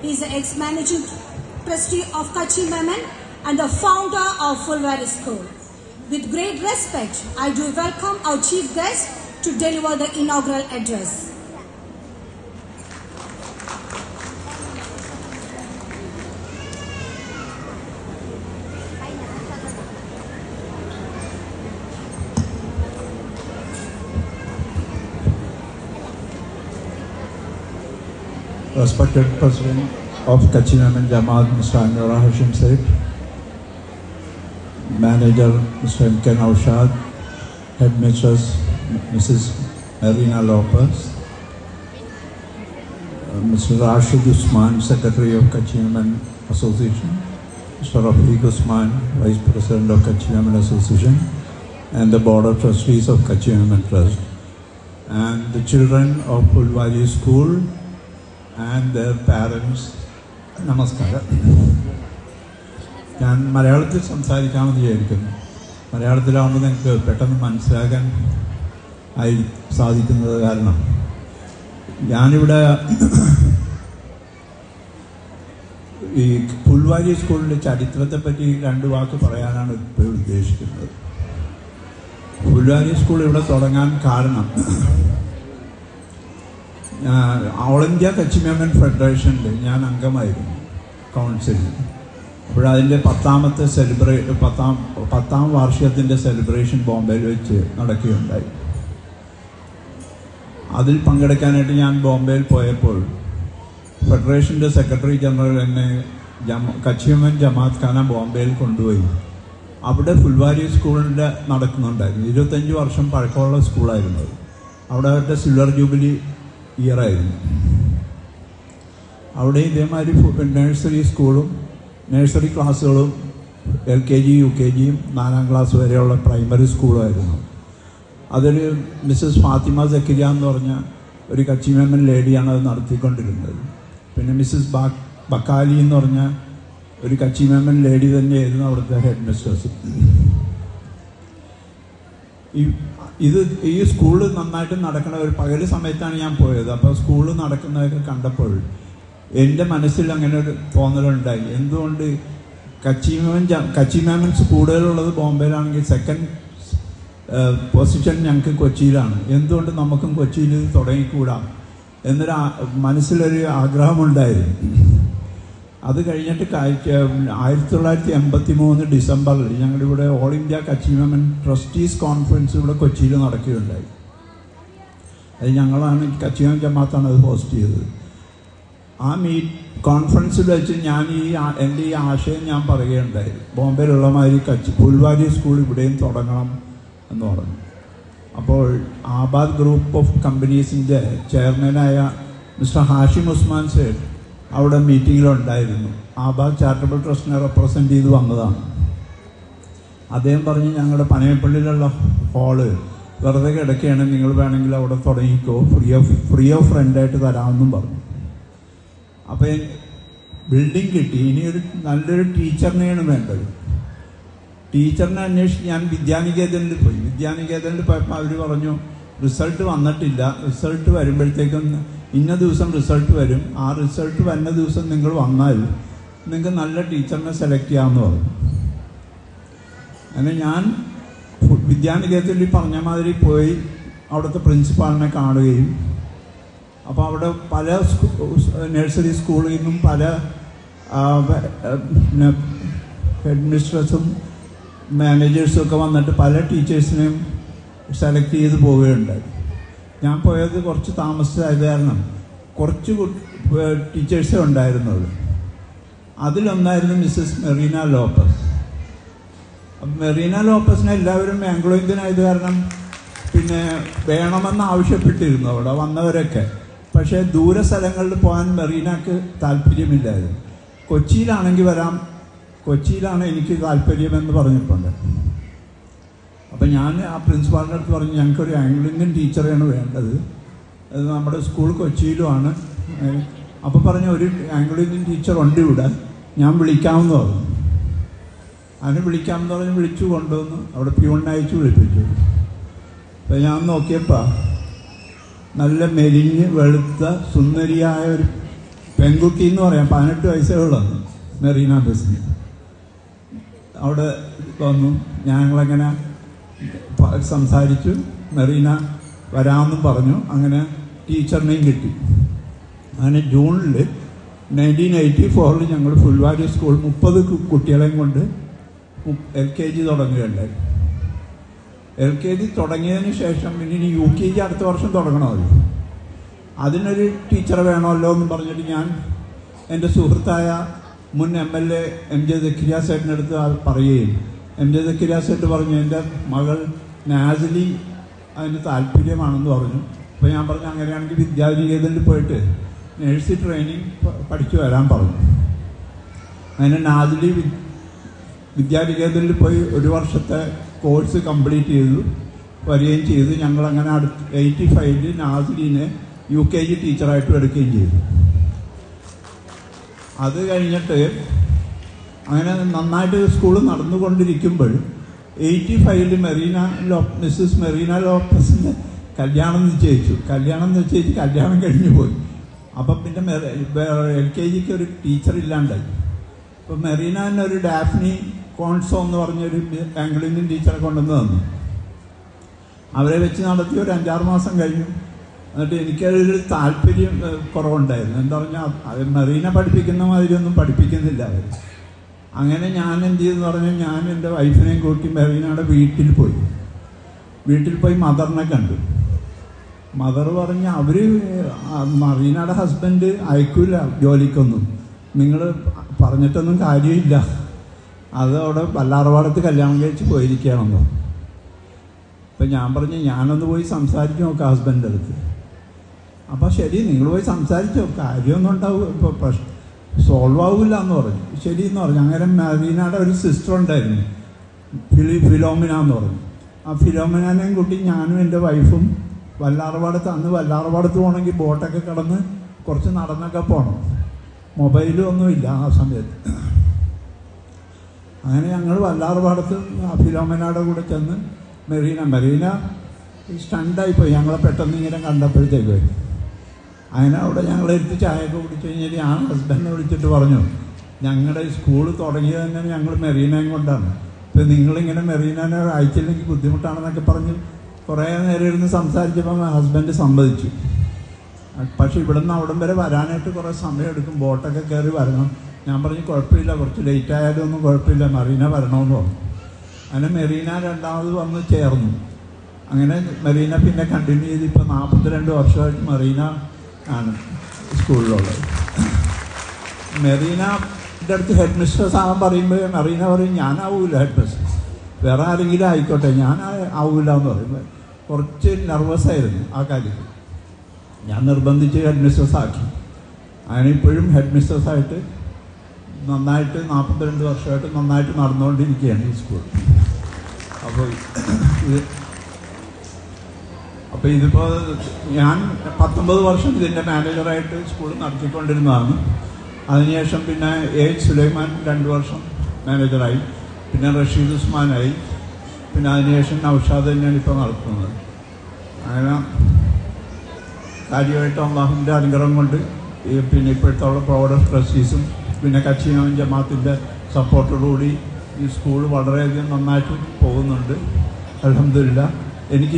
He is the ex-managing trustee of Kachchi Memon and the founder of Fulvari School. With great respect, I do welcome our chief guest to deliver the inaugural address. Respected President of Kachchi Memon Jamaat, Mr. Anwar Hashim Said, Manager Mr. M.K. Naushad, Headmistress Mrs. Marina Lopez, Mr. Rashid Usman, Secretary of Kachchi Memon Association, Mr. Rafiq Usman, Vice President of Kachchi Memon Association, and the Board of Trustees of Kachchi Memon Trust, and the children of Fulvari School and their parents. Namaskara. ഞാൻ മലയാളത്തിൽ സംസാരിക്കാമെന്ന് വിചാരിക്കുന്നു. മലയാളത്തിലാവുമ്പോൾ നിങ്ങൾക്ക് പെട്ടെന്ന് മനസ്സിലാക്കാൻ ആയി സാധിക്കുന്നത് കാരണം ഞാനിവിടെ ഈ ഫുൾവാരി സ്കൂളിൻ്റെ ചരിത്രത്തെപ്പറ്റി 2 വാക്ക് പറയാനാണ് ഇപ്പോൾ ഉദ്ദേശിക്കുന്നത്. ഫുൾവാരി സ്കൂൾ ഇവിടെ തുടങ്ങാൻ കാരണം ഓൾ ഇന്ത്യ കച്ചി മെമൻ ഫെഡറേഷനിൽ ഞാൻ അംഗമായിരുന്നു, കൗൺസിലിൽ. അപ്പോഴതിൻ്റെ 10ാം വാർഷികത്തിൻ്റെ സെലിബ്രേഷൻ ബോംബെയിൽ വെച്ച് നടക്കുകയുണ്ടായി. അതിൽ പങ്കെടുക്കാനായിട്ട് ഞാൻ ബോംബെയിൽ പോയപ്പോൾ ഫെഡറേഷൻ്റെ സെക്രട്ടറി ജനറൽ എന്നെ കച്ചി മെമൻ ജമാഅത്ത് ഖാന ബോംബെയിൽ കൊണ്ടുപോയി. അവിടെ ഫുൾവാരി സ്കൂളിൻ്റെ നടക്കുന്നുണ്ടായിരുന്നു. 25 വർഷം പഴക്കമുള്ള സ്കൂളായിരുന്നു അത്. അവിടെ അവരുടെ സിൽവർ ജൂബിലി ഇയറായിരുന്നു. അവിടെ ഇതേമാതിരി നഴ്സറി സ്കൂളും നഴ്സറി ക്ലാസ്സുകളും LKG UKGയും 4ാം ക്ലാസ് വരെയുള്ള പ്രൈമറി സ്കൂളുമായിരുന്നു. അതിൽ മിസ്സസ് ഫാത്തിമ സക്കരിയ എന്ന് പറഞ്ഞ ഒരു കച്ചി മെമൻ ലേഡിയാണ് അത് നടത്തിക്കൊണ്ടിരുന്നത്. പിന്നെ മിസ്സസ് ബക്കാലി എന്ന് പറഞ്ഞ ഒരു കച്ചി മെമൻ ലേഡി തന്നെയായിരുന്നു അവിടുത്തെ ഹെഡ് മിസ്ട്രസ്. ഈ സ്കൂള് നന്നായിട്ട് നടക്കണ ഒരു പകൽ സമയത്താണ് ഞാൻ പോയത്. അപ്പോൾ സ്കൂള് നടക്കുന്നതൊക്കെ കണ്ടപ്പോൾ എൻ്റെ മനസ്സിൽ അങ്ങനെ ഒരു തോന്നലുണ്ടായി. എന്തുകൊണ്ട് കച്ചി മെമൻ സ്കൂളുകളുള്ളത് ബോംബെയിലാണെങ്കിൽ സെക്കൻഡ് പൊസിഷൻ ഞങ്ങൾക്ക് കൊച്ചിയിലാണ്, എന്തുകൊണ്ട് നമുക്കും കൊച്ചിയിൽ തുടങ്ങിക്കൂടാ എന്നൊരു മനസ്സിലൊരു ആഗ്രഹമുണ്ടായിരുന്നു. അത് കഴിഞ്ഞിട്ട് 1983 ഡിസംബറിൽ ഞങ്ങളിവിടെ ഓൾ ഇന്ത്യ കച്ചി മെമൻ ട്രസ്റ്റീസ് കോൺഫറൻസ് ഇവിടെ കൊച്ചിയിൽ നടക്കുകയുണ്ടായി. അത് ഞങ്ങളാണ്, കച്ചി മെമൻ ജമാഅത്താണ് അത് ഹോസ്റ്റ് ചെയ്തത്. ആ കോൺഫറൻസിൽ വെച്ച് ഞാൻ എൻ്റെ ഈ ആശയം ഞാൻ പറയുകയുണ്ടായി. ബോംബെയിലുള്ള മാതിരി ഫുൾവാരി സ്കൂൾ ഇവിടെയും തുടങ്ങണം എന്ന് പറഞ്ഞു. അപ്പോൾ ആബാദ് ഗ്രൂപ്പ് ഓഫ് കമ്പനീസിൻ്റെ ചെയർമാനായ മിസ്റ്റർ ഹാഷിം ഉസ്മാൻ സേഡ് അവിടെ മീറ്റിങ്ങിലുണ്ടായിരുന്നു. ആബാദ് ചാരിറ്റബിൾ ട്രസ്റ്റിനെ റെപ്രസെൻ്റ് ചെയ്ത് വന്നതാണ്. അദ്ദേഹം പറഞ്ഞ് ഞങ്ങളുടെ പനയപ്പള്ളിയിലുള്ള ഹാള് വെറുതെ കിടക്കുകയാണ്, നിങ്ങൾ വേണമെങ്കിൽ അവിടെ തുടങ്ങിക്കോ, ഫ്രീ ഓഫ് റെൻ്റായിട്ട് തരാമെന്നും പറഞ്ഞു. അപ്പോൾ ബിൽഡിംഗ് കിട്ടി. ഇനിയൊരു നല്ലൊരു ടീച്ചറിനെയാണ് വേണ്ടത്. ടീച്ചറിനെ അന്വേഷിച്ച് ഞാൻ വിദ്യാനികേതനിൽ പോയി. വിദ്യാനികേതനിൽ പോയപ്പോൾ അവർ പറഞ്ഞു റിസൾട്ട് വന്നിട്ടില്ല, റിസൾട്ട് വരുമ്പോഴത്തേക്കും ഇന്ന ദിവസം റിസൾട്ട് വരും, ആ റിസൾട്ട് വരുന്ന ദിവസം നിങ്ങൾ വന്നാൽ നിങ്ങൾക്ക് നല്ല ടീച്ചറിനെ സെലക്ട് ചെയ്യാമെന്ന് പറഞ്ഞു. അങ്ങനെ ഞാൻ വിദ്യാനികേതനിൽ പറഞ്ഞ മാതിരി പോയി അവിടുത്തെ പ്രിൻസിപ്പാളിനെ കാണുകയും, അപ്പോൾ അവിടെ പല നഴ്സറി സ്കൂളിൽ നിന്നും പല ഹെഡ് മിസ്ട്രസും മാനേജേഴ്സും ഒക്കെ വന്നിട്ട് പല ടീച്ചേഴ്സിനെയും സെലക്ട് ചെയ്ത് പോവുകയുണ്ടായി. ഞാൻ പോയത് കുറച്ച് താമസിച്ചതായത് കാരണം കുറച്ച് ടീച്ചേഴ്സേ ഉണ്ടായിരുന്നുള്ളൂ. അതിലൊന്നായിരുന്നു മിസ്സസ് മെറീന ലോപ്പസ്. മെറീന ലോപ്പസിനെ എല്ലാവരും ആംഗ്ലോ ഇന്ത്യൻ ആയത് കാരണം പിന്നെ വേണമെന്ന് ആവശ്യപ്പെട്ടിരുന്നു അവിടെ വന്നവരൊക്കെ. പക്ഷേ ദൂര സ്ഥലങ്ങളിൽ പോകാൻ മെറീനക്ക് താല്പര്യമില്ലായിരുന്നു. കൊച്ചിയിലാണെങ്കിൽ വരാം, കൊച്ചിയിലാണ് എനിക്ക് താല്പര്യമെന്ന് പറഞ്ഞിട്ടുണ്ട്. അപ്പം ഞാൻ ആ പ്രിൻസിപ്പാളിൻ്റെ അടുത്ത് പറഞ്ഞു ഞങ്ങൾക്കൊരു ആംഗ്ലോ ഇന്ത്യൻ ടീച്ചറെയാണ് വേണ്ടത്, അത് നമ്മുടെ സ്കൂൾ കൊച്ചിയിലുമാണ്. അപ്പോൾ പറഞ്ഞു ഒരു ആംഗ്ലോ ഇന്ത്യൻ ടീച്ചർ ഉണ്ട് ഇവിടെ, ഞാൻ വിളിക്കാമെന്ന് പറഞ്ഞു. അതിന് വിളിക്കാമെന്ന് പറഞ്ഞ് വിളിച്ചു കൊണ്ടുവന്ന് അവിടെ പ്യൂണിനെ അയച്ചു വിളിപ്പിച്ചു. അപ്പോൾ ഞാൻ നോക്കിയപ്പോൾ നല്ല മെലിഞ്ഞ് വെളുത്ത സുന്ദരിയായ ഒരു പെൺകുട്ടി എന്ന് പറയാം, 18 വയസ്സേ ഉള്ളൂ മെറീന ബസ്സിന്. അവിടെ വന്നു, ഞങ്ങളങ്ങനെ സംസാരിച്ചു. മെറീന വരാമെന്നും പറഞ്ഞു. അങ്ങനെ ടീച്ചറിനെയും കിട്ടി. അങ്ങനെ ജൂണിൽ 1984 ഞങ്ങൾ ഫുൾവാരി സ്കൂൾ 30 കുട്ടികളെയും കൊണ്ട് LKG തുടങ്ങുകയുണ്ടായി. LKG തുടങ്ങിയതിന് ശേഷം പിന്നെ UKG അടുത്ത വർഷം തുടങ്ങണമല്ലോ. അതിനൊരു ടീച്ചർ വേണമല്ലോ എന്ന് പറഞ്ഞിട്ട് ഞാൻ എൻ്റെ സുഹൃത്തായ മുൻ MLA MJ സക്കരിയ സേട്ടിൻ്റെ അടുത്ത് പറയുകയും MJ സക്കരിയ സേട്ട് പറഞ്ഞു എൻ്റെ മകൾ നാസിലി അതിന് താല്പര്യമാണെന്ന് പറഞ്ഞു. അപ്പോൾ ഞാൻ പറഞ്ഞു അങ്ങനെയാണെങ്കിൽ വിദ്യാനികേതനിൽ പോയിട്ട് നേഴ്സി ട്രെയിനിങ് പഠിച്ചു വരാൻ പറഞ്ഞു. അങ്ങനെ നാസിലി വിദ്യാനികേതനിൽ പോയി 1 വർഷത്തെ കോഴ്സ് കംപ്ലീറ്റ് ചെയ്തു വരികയും ചെയ്തു. ഞങ്ങളങ്ങനെ 85 നാസിലിനെ UKG ടീച്ചറായിട്ടും എടുക്കുകയും ചെയ്തു. അത് കഴിഞ്ഞിട്ട് അങ്ങനെ നന്നായിട്ട് സ്കൂൾ നടന്നുകൊണ്ടിരിക്കുമ്പോൾ 85 മിസ്സസ് മെറീന ലോപ്പസിൻ്റെ കല്യാണം നിശ്ചയിച്ചു. കല്യാണം കഴിഞ്ഞു പോയി. അപ്പം പിന്നെ LKGക്ക് ഒരു ടീച്ചർ ഇല്ലാണ്ടായി. അപ്പോൾ മെറീനാനെ ഒരു ഡാഫ്നി കോൺസോ എന്ന് പറഞ്ഞൊരു ആംഗ്ലോ ഇന്ത്യൻ ടീച്ചറെ കൊണ്ടുവന്ന് തന്നു. അവരെ വെച്ച് നടത്തി ഒരു 5-6 മാസം കഴിഞ്ഞു. എന്നിട്ട് എനിക്കതൊരു താല്പര്യം കുറവുണ്ടായിരുന്നു. എന്താ പറഞ്ഞാൽ അത് മെറീന പഠിപ്പിക്കുന്ന മാതിരിയൊന്നും പഠിപ്പിക്കുന്നില്ല അവർ. അങ്ങനെ ഞാൻ എന്ത് ചെയ്തെന്ന് പറഞ്ഞാൽ ഞാൻ എൻ്റെ വൈഫിനെയും കൂട്ടി മെറീനയുടെ വീട്ടിൽ പോയി മദറിനെ കണ്ടു. മദർ പറഞ്ഞ അവർ മെറീനയുടെ ഹസ്ബൻഡ് അയക്കില്ല ജോലിക്കൊന്നും, നിങ്ങൾ പറഞ്ഞിട്ടൊന്നും കാര്യമില്ല, അത് അവിടെ വല്ലാർപാടത്ത് കല്യാണം കഴിച്ച് പോയിരിക്കുകയാണെന്നോ. അപ്പം ഞാൻ പറഞ്ഞു ഞാനൊന്ന് പോയി സംസാരിച്ച് നോക്കാം ഹസ്ബൻഡിൻ്റെ അടുത്ത്. അപ്പോൾ ശരി, നിങ്ങൾ പോയി സംസാരിച്ചോ, കാര്യമൊന്നും ഉണ്ടാവും, ഇപ്പോൾ സോൾവ് ആവില്ല എന്ന് പറഞ്ഞു. ശരി എന്ന് പറഞ്ഞു. അങ്ങനെ മെറീനയുടെ ഒരു സിസ്റ്റർ ഉണ്ടായിരുന്നു, ഫിലോമിന എന്ന് പറഞ്ഞു. ആ ഫിലോമിനേയും കൂട്ടി ഞാനും എൻ്റെ വൈഫും വല്ലാർപാടത്ത് പോകണമെങ്കിൽ ബോട്ടൊക്കെ കടന്ന് കുറച്ച് നടന്നൊക്കെ പോകണം. മൊബൈലും ഒന്നുമില്ല ആ സമയത്ത്. അങ്ങനെ ഞങ്ങൾ വല്ലാർപാടത്ത് ഫിലോമിനയുടെ കൂടെ ചെന്ന് മെറീന സ്റ്റണ്ടായിപ്പോയി ഞങ്ങളെ പെട്ടെന്ന് ഇങ്ങനെ കണ്ടപ്പോഴത്തേക്ക്. അങ്ങനെ അവിടെ ഞങ്ങളെടുത്ത് ചായയൊക്കെ കുടിച്ച് കഴിഞ്ഞാൽ ആ ഹസ്ബൻഡിനെ വിളിച്ചിട്ട് പറഞ്ഞു ഞങ്ങളുടെ സ്കൂൾ തുടങ്ങിയത് തന്നെ ഞങ്ങൾ മെറീനയും കൊണ്ടാണ്, ഇപ്പം നിങ്ങളിങ്ങനെ മെറീനനെ അയച്ചില്ലെങ്കിൽ ബുദ്ധിമുട്ടാണെന്നൊക്കെ പറഞ്ഞ് കുറേ നേരം ഇരുന്ന് സംസാരിച്ചപ്പോൾ ഹസ്ബൻഡ് സമ്മതിച്ചു. പക്ഷേ ഇവിടുന്ന് അവിടം വരെ വരാനായിട്ട് കുറേ സമയമെടുക്കും, ബോട്ടൊക്കെ കയറി വരണം. ഞാൻ പറഞ്ഞു കുഴപ്പമില്ല, കുറച്ച് ലേറ്റ് ആയാലും ഒന്നും കുഴപ്പമില്ല, മെറീന വരണമെന്ന് പറഞ്ഞു. അങ്ങനെ മെറീന രണ്ടാമത് വന്ന് ചേർന്നു. അങ്ങനെ മെറീന പിന്നെ കണ്ടിന്യൂ ചെയ്ത് ഇപ്പോൾ 42 വർഷമായിട്ട് മെറീന ആണ് സ്കൂളിലുള്ളത്. മെറീനയുടെ അടുത്ത് ഹെഡ് മിസ്ട്രസ് ആകാൻ പറയുമ്പോൾ മെറീന പറയും ഞാനാവൂല ഹെഡ് മിസ്ട്രസ്, വേറെ ആരെങ്കിലും ആയിക്കോട്ടെ, ഞാൻ ആവൂല എന്ന് പറയുമ്പോൾ കുറച്ച് നെർവസായിരുന്നു ആ കാര്യത്തിൽ. ഞാൻ നിർബന്ധിച്ച് ഹെഡ് മിസ്ട്രസ് ആക്കി. അങ്ങനെ ഇപ്പോഴും ഹെഡ് മിസ്ട്രസ്സായിട്ട് നന്നായിട്ട് 42 വർഷമായിട്ട് നന്നായിട്ട് നടന്നുകൊണ്ടിരിക്കുകയാണ് ഈ സ്കൂൾ. അപ്പോൾ ഇതിപ്പോൾ ഞാൻ 19 വർഷം ഇതിൻ്റെ മാനേജറായിട്ട് സ്കൂൾ നടത്തിക്കൊണ്ടിരുന്നതാണ്. അതിനുശേഷം പിന്നെ സുലൈമാൻ 2 വർഷം മാനേജറായി, പിന്നെ റഷീദ് ഉസ്മാനായി, പിന്നെ അതിനുശേഷം നൗഷാദ് തന്നെയാണ് ഇപ്പോൾ നടത്തുന്നത്. അങ്ങനെ കാര്യമായിട്ട് അള്ളാഹുവിൻ്റെ അനുഗ്രഹം കൊണ്ട് പിന്നെ ഇപ്പോഴത്തെ ബോർഡ് ഓഫ് ട്രസ്റ്റീസും പിന്നെ കച്ചി ജമാഅത്തിൻ്റെ സപ്പോർട്ടോടുകൂടി ഈ സ്കൂൾ വളരെയധികം നന്നായിട്ട് പോകുന്നുണ്ട്. അൽഹംദുലില്ലാ. എനിക്ക്